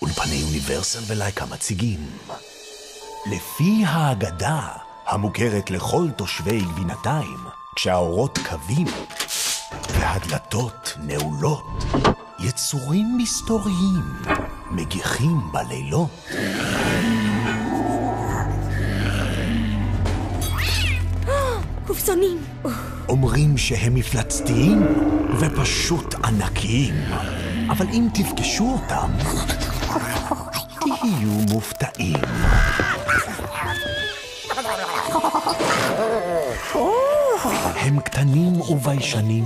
אולפני אוניברסל ולייקה מציגים. לפי האגדה המוכרת לכל תושבי גבינתיים, כשהאורות קווים והדלתות נעולות, יצורים מסתוריים מגיחים בלילות. קופסונים. אומרים שהם מפלצתיים ופשוט ענקיים, אבל אם תפגשו אותם, תהיו מופתעים. הם קטנים וביישנים,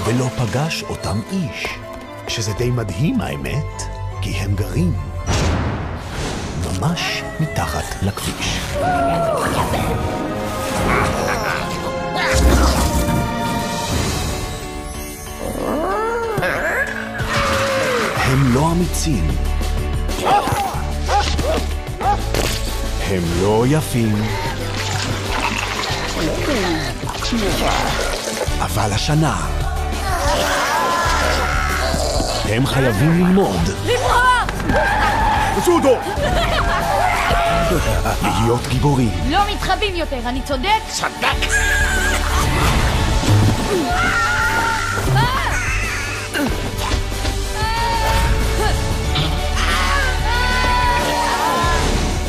ולא פגש אותם איש, שזה די מדהים האמת, כי הם גרים ממש מתחת לכביש. הם לא אמיצים, הם לא יפים, אבל השנה הם חייבים ללמוד. עשו אותו! להיות גיבורים. לא מתחבאים יותר, אני צודק? צדק!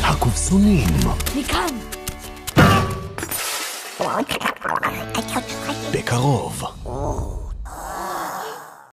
הקופסונים. מכאן. בקרוב.